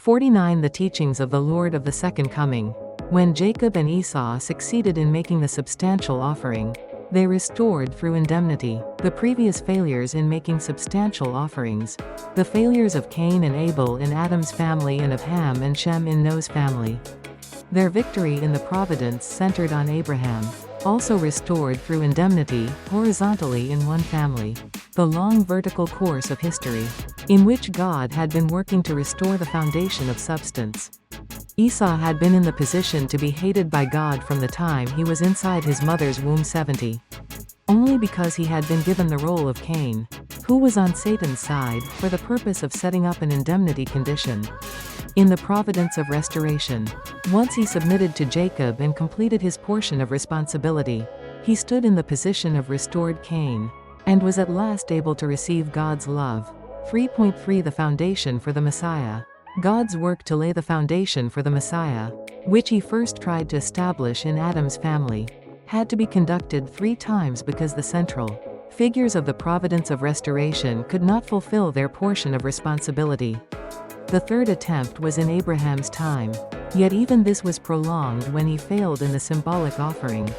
49. The teachings of the Lord of the Second Coming. When Jacob and Esau succeeded in making the substantial offering, they restored through indemnity the previous failures in making substantial offerings, the failures of Cain and Abel in Adam's family and of Ham and Shem in Noah's family. Their victory in the providence centered on Abraham, also restored through indemnity, horizontally in one family. The long vertical course of history, in which God had been working to restore the foundation of substance. Esau had been in the position to be hated by God from the time he was inside his mother's womb 70. Only because he had been given the role of Cain, who was on Satan's side, for the purpose of setting up an indemnity condition. In the providence of restoration, once he submitted to Jacob and completed his portion of responsibility, he stood in the position of restored Cain, and was at last able to receive God's love. 3.3 The foundation for the Messiah. God's work to lay the foundation for the Messiah, which he first tried to establish in Adam's family, had to be conducted 3 times because the central figures of the providence of restoration could not fulfill their portion of responsibility. The third attempt was in Abraham's time, yet even this was prolonged when he failed in the symbolic offering.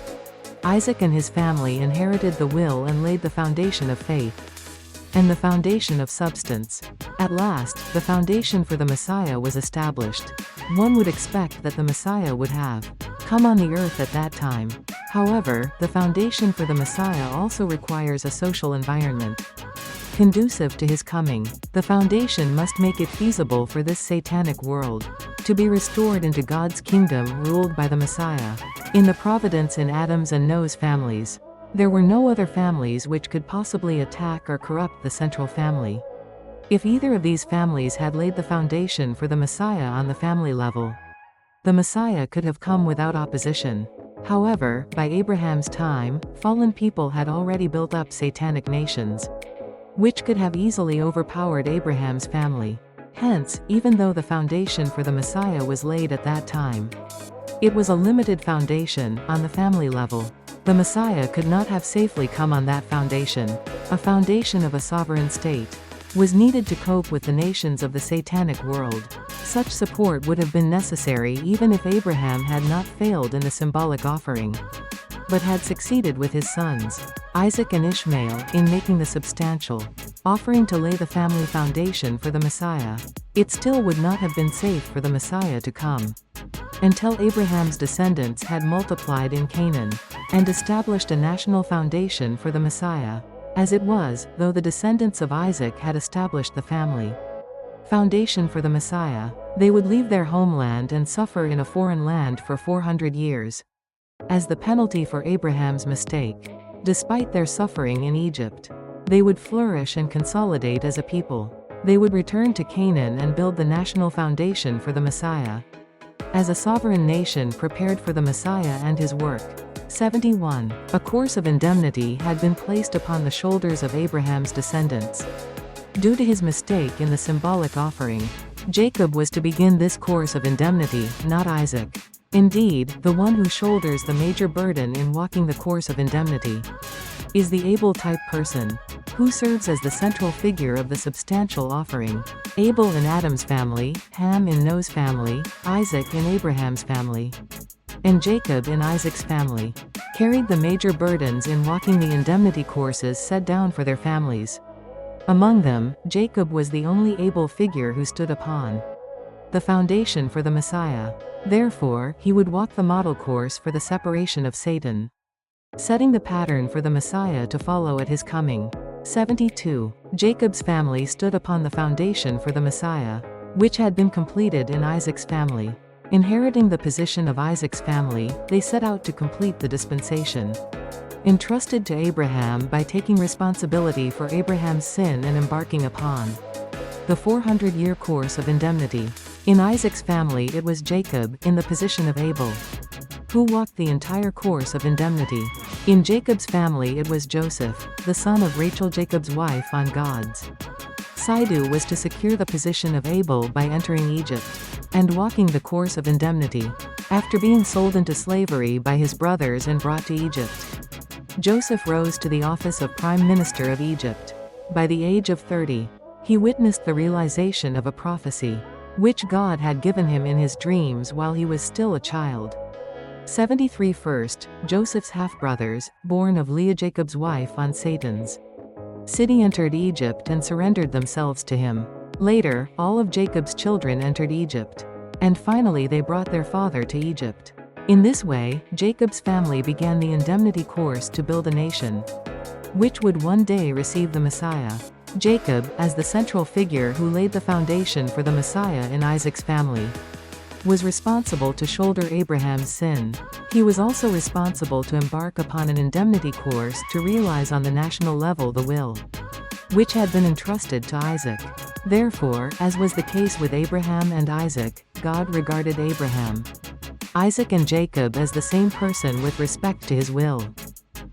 Isaac and his family inherited the will and laid the foundation of faith, and the foundation of substance. At last, the foundation for the Messiah was established. One would expect that the Messiah would have come on the earth at that time. However, the foundation for the Messiah also requires a social environment conducive to his coming. The foundation must make it feasible for this satanic world to be restored into God's kingdom ruled by the Messiah. In the providence in Adam's and Noah's families, there were no other families which could possibly attack or corrupt the central family. If either of these families had laid the foundation for the Messiah on the family level, the Messiah could have come without opposition. However, by Abraham's time, fallen people had already built up satanic nations, which could have easily overpowered Abraham's family. Hence, even though the foundation for the Messiah was laid at that time, it was a limited foundation on the family level. The Messiah could not have safely come on that foundation. A foundation of a sovereign state was needed to cope with the nations of the satanic world. Such support would have been necessary even if Abraham had not failed in the symbolic offering, but had succeeded with his sons, Isaac and Ishmael, in making the substantial offering to lay the family foundation for the Messiah. It still would not have been safe for the Messiah to come until Abraham's descendants had multiplied in Canaan and established a national foundation for the Messiah. As it was, though the descendants of Isaac had established the family foundation for the Messiah, they would leave their homeland and suffer in a foreign land for 400 years. As the penalty for Abraham's mistake, despite their suffering in Egypt, they would flourish and consolidate as a people. They would return to Canaan and build the national foundation for the Messiah, as a sovereign nation prepared for the Messiah and his work. 71. A course of indemnity had been placed upon the shoulders of Abraham's descendants. Due to his mistake in the symbolic offering, Jacob was to begin this course of indemnity, not Isaac. Indeed, the one who shoulders the major burden in walking the course of indemnity is the Abel-type person, who serves as the central figure of the substantial offering. Abel in Adam's family, Ham in Noah's family, Isaac in Abraham's family, and Jacob in Isaac's family, carried the major burdens in walking the indemnity courses set down for their families. Among them, Jacob was the only Abel figure who stood upon the foundation for the Messiah. Therefore, he would walk the model course for the separation of Satan, setting the pattern for the Messiah to follow at his coming. 72. Jacob's family stood upon the foundation for the Messiah, which had been completed in Isaac's family. Inheriting the position of Isaac's family, they set out to complete the dispensation entrusted to Abraham by taking responsibility for Abraham's sin and embarking upon the 400-year course of indemnity. In Isaac's family it was Jacob, in the position of Abel, who walked the entire course of indemnity. In Jacob's family it was Joseph, the son of Rachel, Jacob's wife on God's side, who was to secure the position of Abel by entering Egypt and walking the course of indemnity. After being sold into slavery by his brothers and brought to Egypt, Joseph rose to the office of Prime Minister of Egypt. By the age of 30, he witnessed the realization of a prophecy. which God had given him in his dreams while he was still a child. 73 First, Joseph's half-brothers, born of Leah Jacob's wife on Satan's city, entered Egypt and surrendered themselves to him. Later, all of Jacob's children entered Egypt. And finally they brought their father to Egypt. In this way, Jacob's family began the indemnity course to build a nation, which would one day receive the Messiah. Jacob, as the central figure who laid the foundation for the Messiah in Isaac's family, was responsible to shoulder Abraham's sin. He was also responsible to embark upon an indemnity course to realize on the national level the will, which had been entrusted to Isaac. Therefore, as was the case with Abraham and Isaac, God regarded Abraham, Isaac and Jacob as the same person with respect to his will,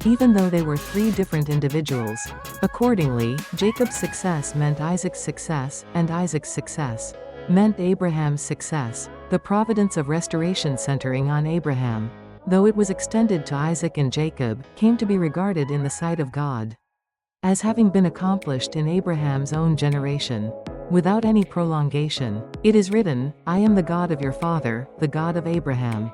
even though they were three different individuals. Accordingly, Jacob's success meant Isaac's success, and Isaac's success meant Abraham's success. The providence of restoration centering on Abraham, though it was extended to Isaac and Jacob, came to be regarded in the sight of God as having been accomplished in Abraham's own generation, without any prolongation. It is written, "I am the God of your father, the God of Abraham,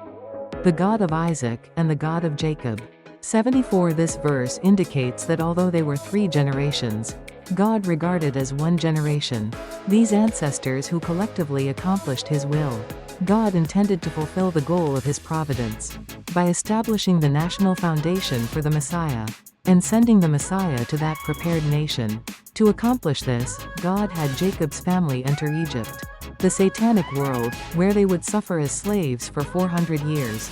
the God of Isaac, and the God of Jacob." 74 This verse indicates that although they were three generations, God regarded as one generation these ancestors who collectively accomplished his will. God intended to fulfill the goal of his providence by establishing the national foundation for the Messiah and sending the Messiah to that prepared nation. To accomplish this, God had Jacob's family enter Egypt, the satanic world, where they would suffer as slaves for 400 years.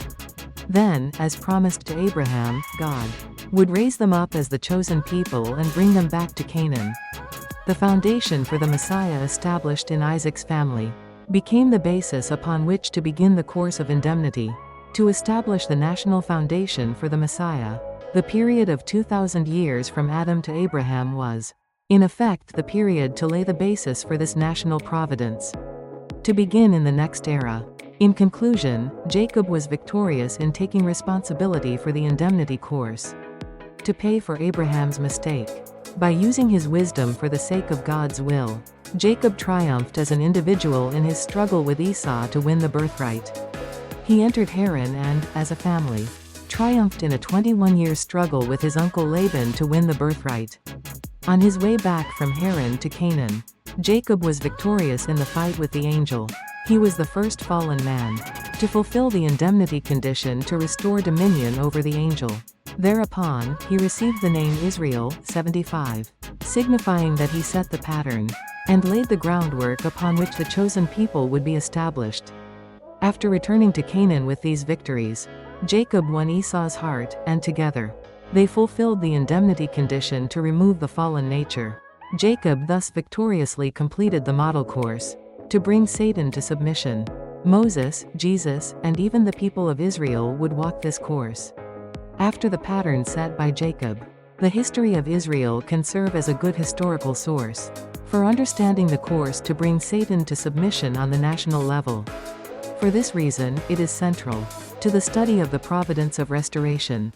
Then, as promised to Abraham, God would raise them up as the chosen people and bring them back to Canaan. The foundation for the Messiah established in Isaac's family became the basis upon which to begin the course of indemnity. To establish the national foundation for the Messiah, the period of 2,000 years from Adam to Abraham was, in effect, the period to lay the basis for this national providence to begin in the next era. In conclusion, Jacob was victorious in taking responsibility for the indemnity course to pay for Abraham's mistake. By using his wisdom for the sake of God's will, Jacob triumphed as an individual in his struggle with Esau to win the birthright. He entered Haran and, as a family, triumphed in a 21-year struggle with his uncle Laban to win the birthright. On his way back from Haran to Canaan, Jacob was victorious in the fight with the angel. He was the first fallen man to fulfill the indemnity condition to restore dominion over the angel. Thereupon, he received the name Israel, 75, signifying that he set the pattern and laid the groundwork upon which the chosen people would be established. After returning to Canaan with these victories, Jacob won Esau's heart, and together, they fulfilled the indemnity condition to remove the fallen nature. Jacob thus victoriously completed the model course to bring Satan to submission. Moses, Jesus, and even the people of Israel would walk this course after the pattern set by Jacob. The history of Israel can serve as a good historical source for understanding the course to bring Satan to submission on the national level. For this reason, it is central to the study of the providence of restoration.